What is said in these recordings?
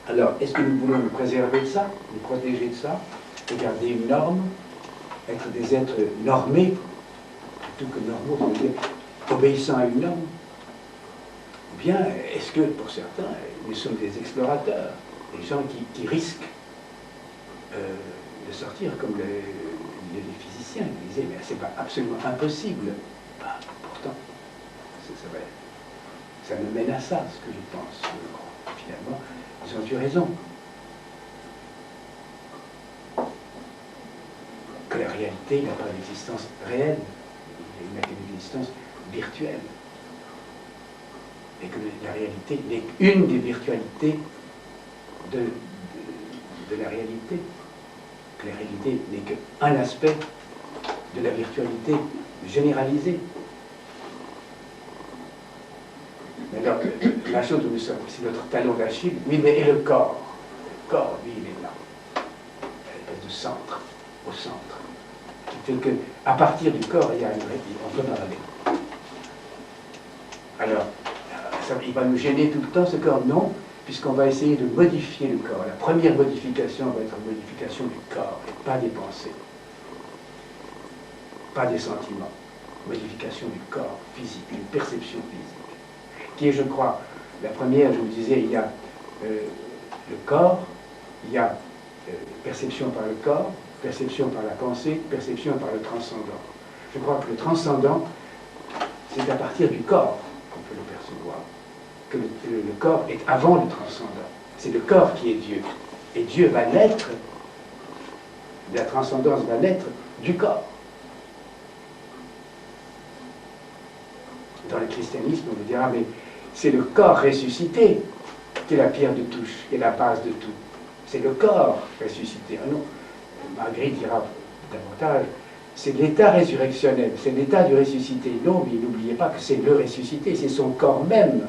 Alors, est-ce que nous voulons nous préserver de ça, nous protéger de ça, de garder une norme, être des êtres normés, plutôt que normaux, ça veut dire obéissant à une norme? Ou bien, est-ce que, pour certains, nous sommes des explorateurs, des gens qui risquent de sortir comme les physiciens qui disaient, mais c'est pas absolument impossible. Bah, pourtant, ça me mène à ça, ce que je pense. Finalement, ils ont eu raison. Que la réalité n'a pas d'existence réelle, il n'a qu'une existence virtuelle. Et que la réalité n'est qu'une des virtualités de la réalité. Que la réalité n'est qu'un aspect de la virtualité généralisée. Mais alors, la chose où nous sommes, c'est notre talon d'Achille, oui, mais et le corps? Le corps, lui, il est là. Espèce de centre, au centre. Qui fait qu'à partir du corps, il y a une réalité, on peut parler. Alors, il va nous gêner tout le temps, ce corps? Non, puisqu'on va essayer de modifier le corps. La première modification va être une modification du corps, et pas des pensées, pas des sentiments. Modification du corps physique, une perception physique, qui est, je crois, la première, je vous disais, il y a le corps, il y a perception par le corps, perception par la pensée, perception par le transcendant. Je crois que le transcendant, c'est à partir du corps qu'on peut le percevoir, que le corps est avant le transcendant. C'est le corps qui est Dieu. Et Dieu va naître, la transcendance va naître du corps. Dans le christianisme, on vous dira, mais c'est le corps ressuscité qui est la pierre de touche, qui est la base de tout. C'est le corps ressuscité. Ah non, Marguerite dira davantage, c'est l'état résurrectionnel, c'est l'état du ressuscité. Non, mais n'oubliez pas que c'est le ressuscité, c'est son corps même.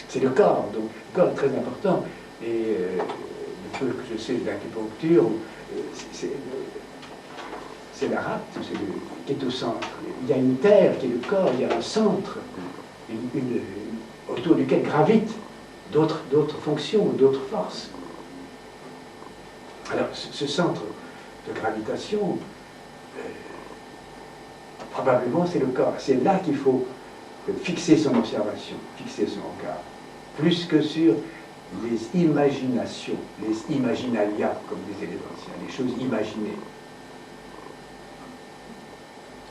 C'est le corps, donc le corps est très important. Et le peu que je sais de l'acupuncture, c'est la rate qui est au centre. Il y a une terre qui est le corps, il y a un centre autour duquel gravitent d'autres fonctions, d'autres forces. Alors, ce centre de gravitation, probablement c'est le corps. C'est là qu'il faut fixer son observation, fixer son regard. Plus que sur les imaginations, les imaginalia, comme disaient les anciens, les choses imaginées.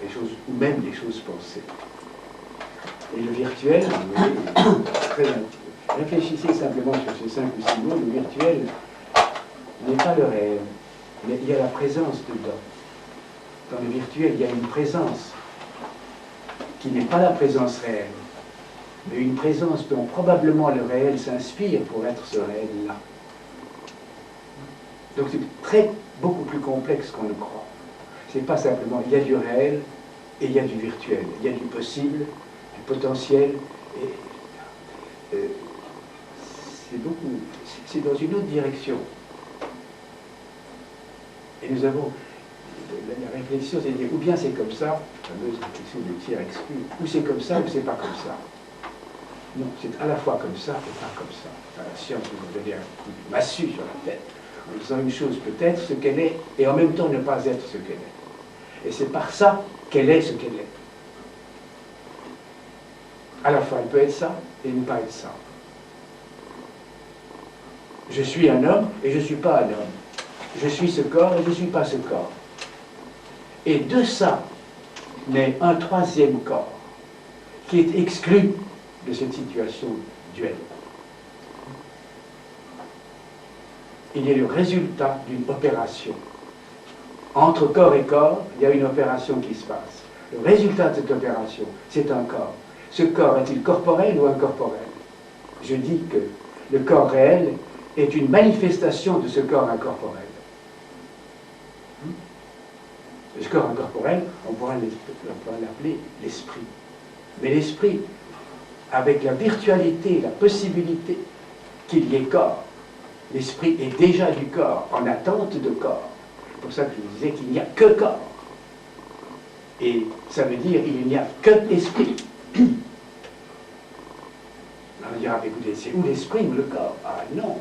Les choses, ou même les choses pensées. Et le virtuel, réfléchissez simplement sur ces 5 ou 6 mots, le virtuel n'est pas le réel, mais il y a la présence dedans. Dans le virtuel, il y a une présence qui n'est pas la présence réelle, mais une présence dont probablement le réel s'inspire pour être ce réel-là. Donc c'est beaucoup plus complexe qu'on ne croit. C'est pas simplement, il y a du réel et il y a du virtuel, il y a du possible, du potentiel, et c'est dans une autre direction. Et nous avons, la réflexion, c'est de dire, ou bien c'est comme ça, la fameuse réflexion du tiers exclu, ou c'est comme ça, ou c'est pas comme ça. Non, c'est à la fois comme ça et pas comme ça. Enfin, la science nous donne un coup de massue sur la tête, en disant une chose peut être ce qu'elle est, et en même temps ne pas être ce qu'elle est. Et c'est par ça qu'elle est ce qu'elle est. À la fois, elle peut être ça et ne pas être ça. Je suis un homme et je ne suis pas un homme. Je suis ce corps et je ne suis pas ce corps. Et de ça naît un troisième corps qui est exclu de cette situation duelle. Il est le résultat d'une opération. Entre corps et corps, il y a une opération qui se passe. Le résultat de cette opération, c'est un corps. Ce corps est-il corporel ou incorporel? Je dis que le corps réel est une manifestation de ce corps incorporel. Le corps incorporel, on pourra l'appeler l'esprit. Mais l'esprit, avec la virtualité, la possibilité qu'il y ait corps, l'esprit est déjà du corps, en attente de corps. C'est pour ça que je vous disais qu'il n'y a que corps. Et ça veut dire il n'y a que l'esprit. On dira, écoutez, c'est ou l'esprit ou le corps. Ah non,